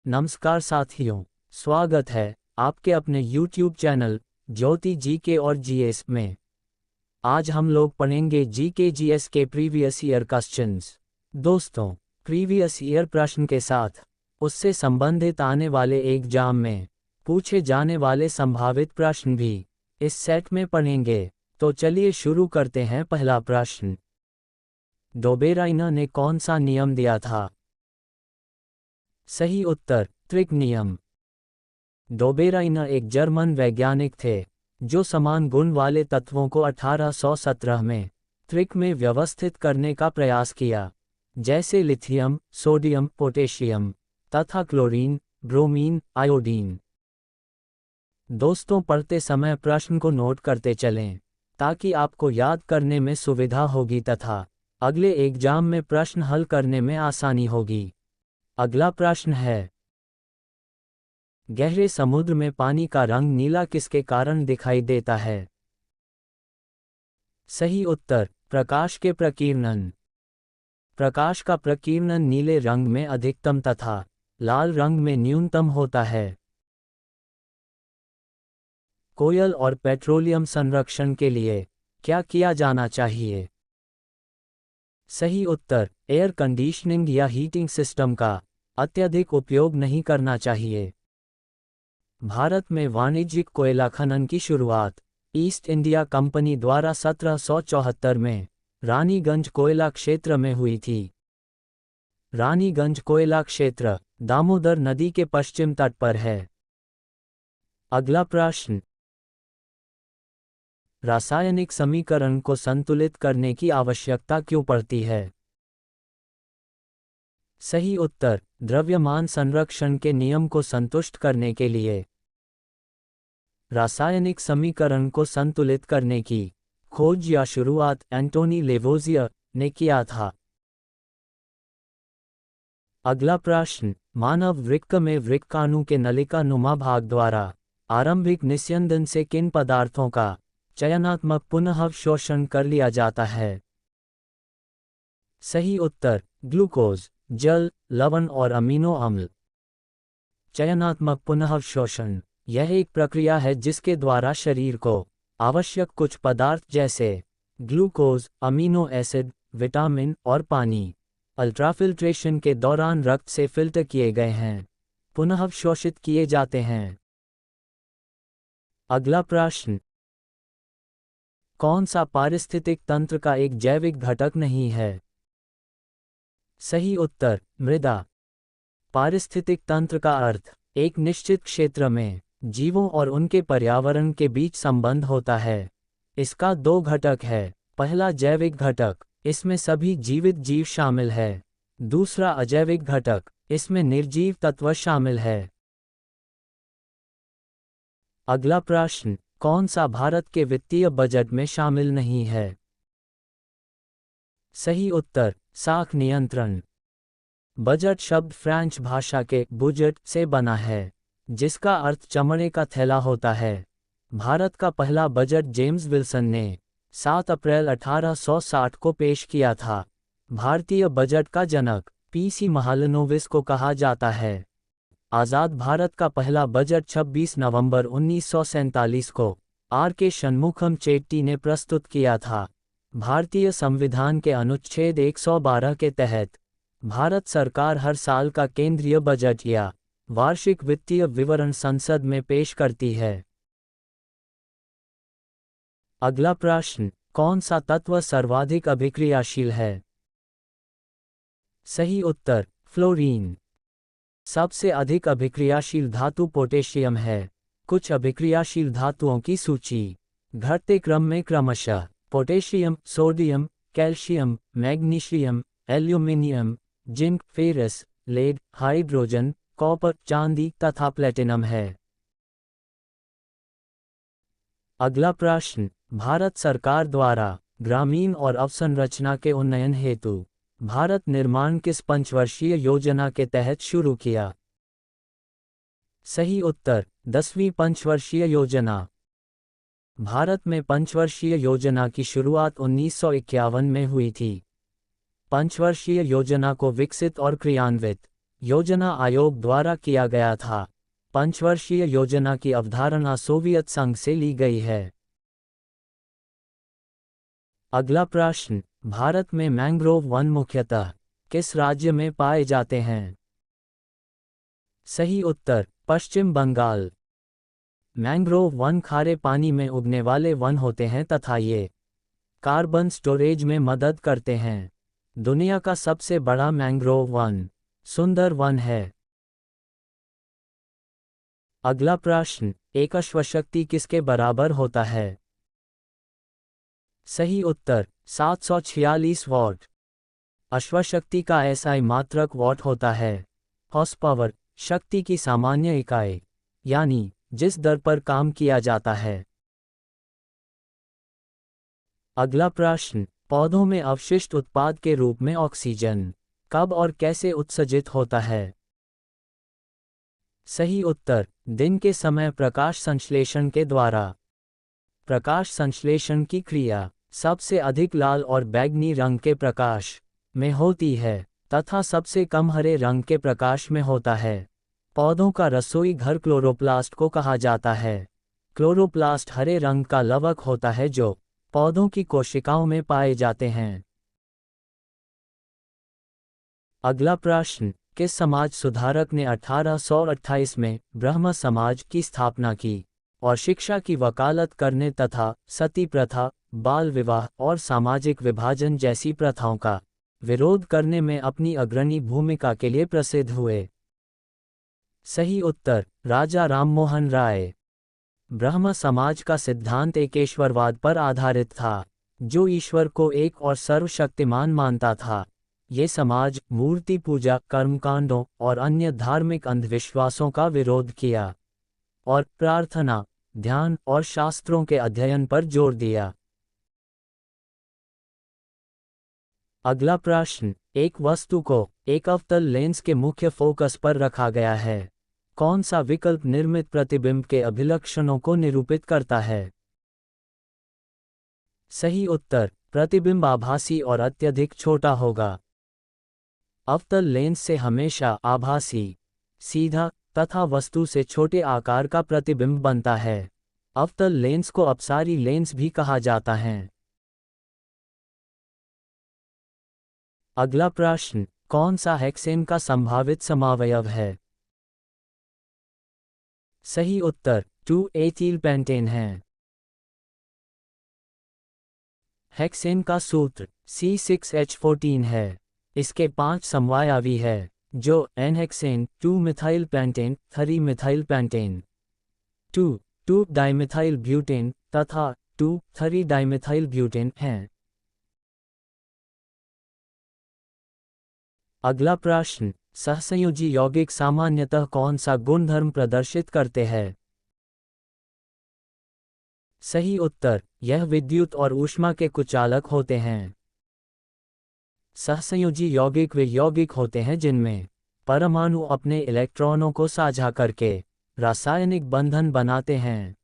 नमस्कार साथियों, स्वागत है आपके अपने YouTube चैनल ज्योति जीके और जीएस में। आज हम लोग पढ़ेंगे जीके जीएस के प्रीवियस ईयर क्वेश्चंस। दोस्तों, प्रीवियस ईयर प्रश्न के साथ उससे संबंधित आने वाले एग्जाम में पूछे जाने वाले संभावित प्रश्न भी इस सेट में पढ़ेंगे। तो चलिए शुरू करते हैं। पहला प्रश्न, डोबेराइनर ने कौन सा नियम दिया था? सही उत्तर, त्रिक नियम। डोबेराइनर एक जर्मन वैज्ञानिक थे जो समान गुण वाले तत्वों को 1817 में त्रिक में व्यवस्थित करने का प्रयास किया, जैसे लिथियम, सोडियम, पोटेशियम तथा क्लोरीन, ब्रोमीन, आयोडीन। दोस्तों, पढ़ते समय प्रश्न को नोट करते चलें ताकि आपको याद करने में सुविधा होगी तथा अगले एग्जाम में प्रश्न हल करने में आसानी होगी। अगला प्रश्न है, गहरे समुद्र में पानी का रंग नीला किसके कारण दिखाई देता है? सही उत्तर, प्रकाश के प्रकीर्णन। प्रकाश का प्रकीर्णन नीले रंग में अधिकतम तथा लाल रंग में न्यूनतम होता है। कोयल और पेट्रोलियम संरक्षण के लिए क्या किया जाना चाहिए? सही उत्तर, एयर कंडीशनिंग या हीटिंग सिस्टम का अत्यधिक उपयोग नहीं करना चाहिए। भारत में वाणिज्यिक कोयला खनन की शुरुआत ईस्ट इंडिया कंपनी द्वारा 1774 में रानीगंज कोयला क्षेत्र में हुई थी। रानीगंज कोयला क्षेत्र दामोदर नदी के पश्चिम तट पर है। अगला प्रश्न, रासायनिक समीकरण को संतुलित करने की आवश्यकता क्यों पड़ती है? सही उत्तर, द्रव्यमान संरक्षण के नियम को संतुष्ट करने के लिए। रासायनिक समीकरण को संतुलित करने की खोज या शुरुआत एंटोनी लेवोजियर ने किया था। अगला प्रश्न, मानव वृक्क में वृक्काणु के नलिका नुमा भाग द्वारा आरंभिक निस्यंदन से किन पदार्थों का चयनात्मक पुनः शोषण कर लिया जाता है? सही उत्तर, ग्लूकोज, जल, लवण और अमीनो अम्ल। चयनात्मक पुनः शोषण यह एक प्रक्रिया है जिसके द्वारा शरीर को आवश्यक कुछ पदार्थ जैसे ग्लूकोज, अमीनो एसिड, विटामिन और पानी अल्ट्राफिल्ट्रेशन के दौरान रक्त से फिल्टर किए गए हैं पुनः शोषित किए जाते हैं। अगला प्रश्न, कौन सा पारिस्थितिक तंत्र का एक जैविक घटक नहीं है? सही उत्तर, मृदा। पारिस्थितिक तंत्र का अर्थ एक निश्चित क्षेत्र में जीवों और उनके पर्यावरण के बीच संबंध होता है। इसका दो घटक है। पहला जैविक घटक, इसमें सभी जीवित जीव शामिल है। दूसरा अजैविक घटक, इसमें निर्जीव तत्व शामिल है। अगला प्रश्न, कौन सा भारत के वित्तीय बजट में शामिल नहीं है? सही उत्तर, साख नियंत्रण। बजट शब्द फ्रेंच भाषा के बुजेट से बना है, जिसका अर्थ चमड़े का थैला होता है। भारत का पहला बजट जेम्स विल्सन ने 7 अप्रैल 1860 को पेश किया था। भारतीय बजट का जनक पीसी महालनोबिस को कहा जाता है। आज़ाद भारत का पहला बजट 26 नवंबर 1947 को आर.के. शनमुखम चेट्टी ने प्रस्तुत किया था। भारतीय संविधान के अनुच्छेद 112 के तहत भारत सरकार हर साल का केंद्रीय बजट या वार्षिक वित्तीय विवरण संसद में पेश करती है। अगला प्रश्न, कौन सा तत्व सर्वाधिक अभिक्रियाशील है? सही उत्तर, फ्लोरीन। सबसे अधिक अभिक्रियाशील धातु पोटेशियम है। कुछ अभिक्रियाशील धातुओं की सूची घटते क्रम में क्रमशः potassium, sodium, calcium, magnesium, aluminium, zinc, ferrous, lead, hydrogen, copper, चांदी तथा प्लेटिनम है। अगला प्रश्न, भारत सरकार द्वारा ग्रामीण और अवसंरचना के उन्नयन हेतु भारत निर्माण किस पंचवर्षीय योजना के तहत शुरू किया? सही उत्तर, 10वीं पंचवर्षीय योजना। भारत में पंचवर्षीय योजना की शुरुआत 1951 में हुई थी। पंचवर्षीय योजना को विकसित और क्रियान्वित योजना आयोग द्वारा किया गया था। पंचवर्षीय योजना की अवधारणा सोवियत संघ से ली गई है। अगला प्रश्न, भारत में मैंग्रोव वन मुख्यतः किस राज्य में पाए जाते हैं? सही उत्तर, पश्चिम बंगाल। मैंग्रोव वन खारे पानी में उगने वाले वन होते हैं तथा ये कार्बन स्टोरेज में मदद करते हैं। दुनिया का सबसे बड़ा मैंग्रोव वन सुंदरवन है। अगला प्रश्न, एक अश्वशक्ति किसके बराबर होता है? सही उत्तर, 746 वॉट। अश्वशक्ति का एसआई मात्रक वॉट होता है। हॉर्स पावर, शक्ति की सामान्य इकाई, यानी जिस दर पर काम किया जाता है। अगला प्रश्न, पौधों में अवशिष्ट उत्पाद के रूप में ऑक्सीजन कब और कैसे उत्सर्जित होता है? सही उत्तर, दिन के समय प्रकाश संश्लेषण के द्वारा। प्रकाश संश्लेषण की क्रिया सबसे अधिक लाल और बैंगनी रंग के प्रकाश में होती है तथा सबसे कम हरे रंग के प्रकाश में होता है। पौधों का रसोई घर क्लोरोप्लास्ट को कहा जाता है। क्लोरोप्लास्ट हरे रंग का लवक होता है जो पौधों की कोशिकाओं में पाए जाते हैं। अगला प्रश्न, किस समाज सुधारक ने 1828 में ब्रह्म समाज की स्थापना की और शिक्षा की वकालत करने तथा सती प्रथा, बाल विवाह और सामाजिक विभाजन जैसी प्रथाओं का विरोध करने में अपनी अग्रणी भूमिका के लिए प्रसिद्ध हुए? सही उत्तर, राजा राममोहन राय। ब्रह्म समाज का सिद्धांत एकेश्वरवाद पर आधारित था, जो ईश्वर को एक और सर्वशक्तिमान मानता था। ये समाज मूर्ति पूजा, कर्मकांडों और अन्य धार्मिक अंधविश्वासों का विरोध किया और प्रार्थना, ध्यान और शास्त्रों के अध्ययन पर जोर दिया। अगला प्रश्न, एक वस्तु को एक अवतल लेंस के मुख्य फोकस पर रखा गया है। कौन सा विकल्प निर्मित प्रतिबिंब के अभिलक्षणों को निरूपित करता है? सही उत्तर, प्रतिबिंब आभासी और अत्यधिक छोटा होगा। अवतल लेंस से हमेशा आभासी, सीधा तथा वस्तु से छोटे आकार का प्रतिबिंब बनता है। अवतल लेंस को अपसारी लेंस भी कहा जाता है। अगला प्रश्न, कौन सा हेक्सेन का संभावित समावयव है? सही उत्तर, 2-एथिल पेंटेन है। हेक्सेन का सूत्र C6H14 है। इसके 5 समवायावी है, जो N-हेक्सेन, 2-मिथाइल पेंटेन, 3-मिथाइल पेंटेन, 2,2-डाइमिथाइल ब्यूटेन तथा 2,3-डाइमिथाइल ब्यूटेन हैं। अगला प्रश्न, सहसंयोजी यौगिक सामान्यतः कौन सा गुणधर्म प्रदर्शित करते हैं? सही उत्तर, यह विद्युत और ऊष्मा के कुचालक होते हैं। सहसंयोजी यौगिक वे यौगिक होते हैं जिनमें परमाणु अपने इलेक्ट्रॉनों को साझा करके रासायनिक बंधन बनाते हैं।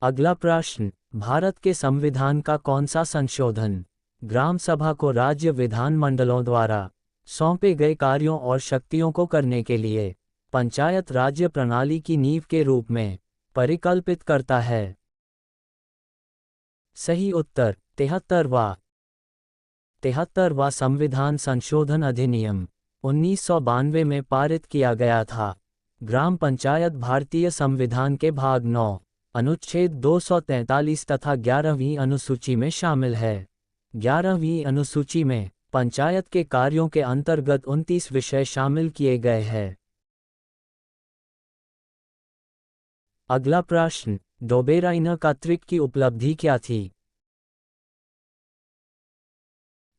अगला प्रश्न, भारत के संविधान का कौन सा संशोधन ग्राम सभा को राज्य विधानमंडलों द्वारा सौंपे गए कार्यों और शक्तियों को करने के लिए पंचायत राज्य प्रणाली की नींव के रूप में परिकल्पित करता है? सही उत्तर, 73वां संविधान संशोधन अधिनियम 1992 में पारित किया गया था। ग्राम पंचायत भारतीय संविधान के भाग 9 अनुच्छेद 243 तथा 11वीं अनुसूची में शामिल है। 11वीं अनुसूची में पंचायत के कार्यों के अंतर्गत 29 विषय शामिल किए गए हैं। अगला प्रश्न, डोबेराइनर का त्रिक की उपलब्धि क्या थी?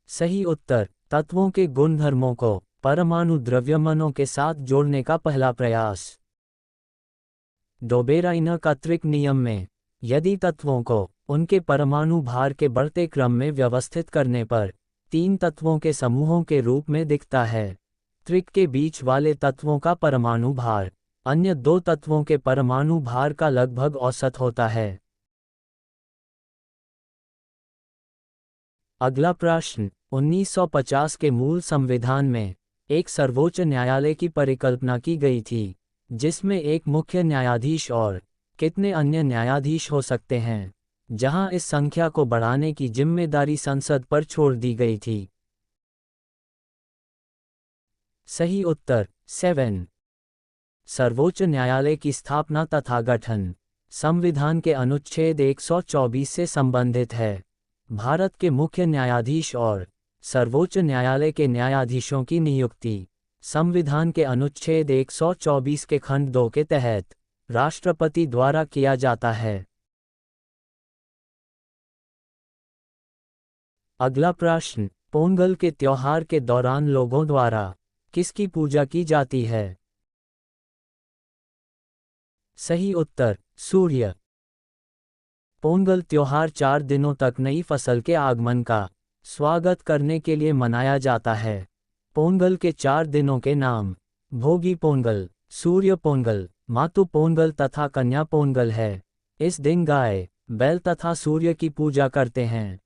सही उत्तर, तत्वों के गुणधर्मों को परमाणु द्रव्यमानों के साथ जोड़ने का पहला प्रयास। डोबेराइनर का त्रिक नियम में यदि तत्वों को उनके परमाणु भार के बढ़ते क्रम में व्यवस्थित करने पर 3 तत्वों के समूहों के रूप में दिखता है। त्रिक के बीच वाले तत्वों का परमाणु भार अन्य 2 तत्वों के परमाणु भार का लगभग औसत होता है। अगला प्रश्न, 1950 के मूल संविधान में एक सर्वोच्च न्यायालय की परिकल्पना की गई थी, जिसमें एक मुख्य न्यायाधीश और कितने अन्य न्यायाधीश हो सकते हैं, जहां इस संख्या को बढ़ाने की जिम्मेदारी संसद पर छोड़ दी गई थी। सही उत्तर 7। सर्वोच्च न्यायालय की स्थापना तथा गठन संविधान के अनुच्छेद 124 से संबंधित है। भारत के मुख्य न्यायाधीश और सर्वोच्च न्यायालय के न्यायाधीशों की नियुक्ति संविधान के अनुच्छेद 124 के खंड 2 के तहत राष्ट्रपति द्वारा किया जाता है। अगला प्रश्न, पोंगल के त्योहार के दौरान लोगों द्वारा किसकी पूजा की जाती है? सही उत्तर सूर्य। पोंगल त्योहार 4 दिनों तक नई फसल के आगमन का स्वागत करने के लिए मनाया जाता है। पोंगल के 4 दिनों के नाम भोगी पोंगल, सूर्य पोंगल, मातु पोंगल तथा कन्या पोंगल है। इस दिन गाय, बैल तथा सूर्य की पूजा करते हैं।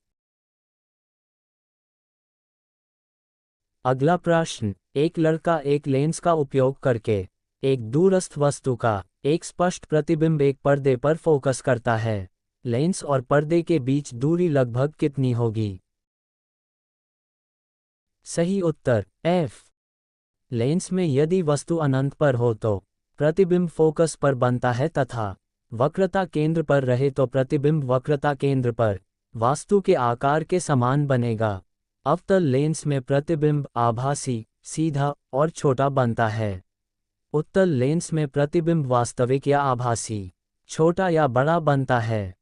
अगला प्रश्न, एक लड़का एक लेंस का उपयोग करके एक दूरस्थ वस्तु का एक स्पष्ट प्रतिबिंब एक पर्दे पर फोकस करता है। लेंस और पर्दे के बीच दूरी लगभग कितनी होगी? सही उत्तर F। लेंस में यदि वस्तु अनंत पर हो तो प्रतिबिंब फोकस पर बनता है तथा वक्रता केंद्र पर रहे तो प्रतिबिंब वक्रता केंद्र पर वस्तु के आकार के समान बनेगा। अवतल लेंस में प्रतिबिंब आभासी, सीधा और छोटा बनता है। उत्तल लेंस में प्रतिबिंब वास्तविक या आभासी, छोटा या बड़ा बनता है।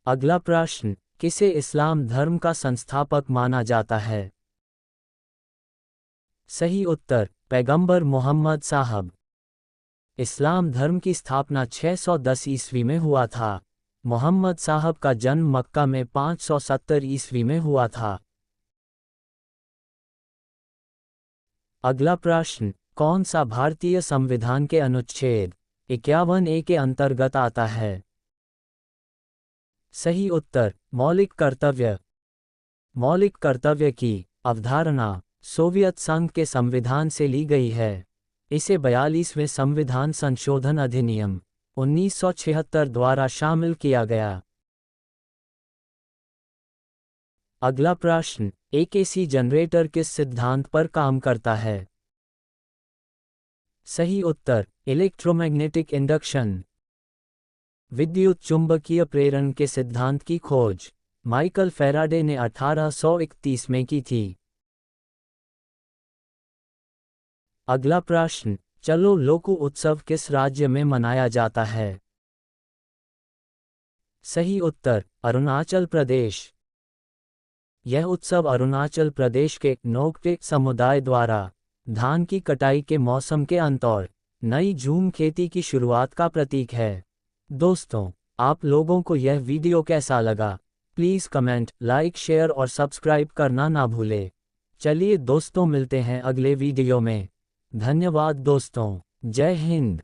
अगला प्रश्न, किसे इस्लाम धर्म का संस्थापक माना जाता है? सही उत्तर पैगंबर मोहम्मद साहब। इस्लाम धर्म की स्थापना 610 ईस्वी में हुआ था। मोहम्मद साहब का जन्म मक्का में 570 ईस्वी में हुआ था। अगला प्रश्न, कौन सा भारतीय संविधान के अनुच्छेद 51A के अंतर्गत आता है? सही उत्तर मौलिक कर्तव्य। मौलिक कर्तव्य की अवधारणा सोवियत संघ के संविधान से ली गई है। इसे 42वें संविधान संशोधन अधिनियम 1976 द्वारा शामिल किया गया। अगला प्रश्न, एक एसी जनरेटर किस सिद्धांत पर काम करता है? सही उत्तर इलेक्ट्रोमैग्नेटिक इंडक्शन। विद्युत चुंबकीय प्रेरण के सिद्धांत की खोज माइकल फैराडे ने 1831 में की थी। अगला प्रश्न, चलो लोकू उत्सव किस राज्य में मनाया जाता है? सही उत्तर अरुणाचल प्रदेश। यह उत्सव अरुणाचल प्रदेश के नोक्टे समुदाय द्वारा धान की कटाई के मौसम के अंत और नई झूम खेती की शुरुआत का प्रतीक है। दोस्तों, आप लोगों को यह वीडियो कैसा लगा? प्लीज़ कमेंट, लाइक, शेयर और सब्सक्राइब करना ना भूलें। चलिए दोस्तों, मिलते हैं अगले वीडियो में। धन्यवाद दोस्तों। जय हिंद।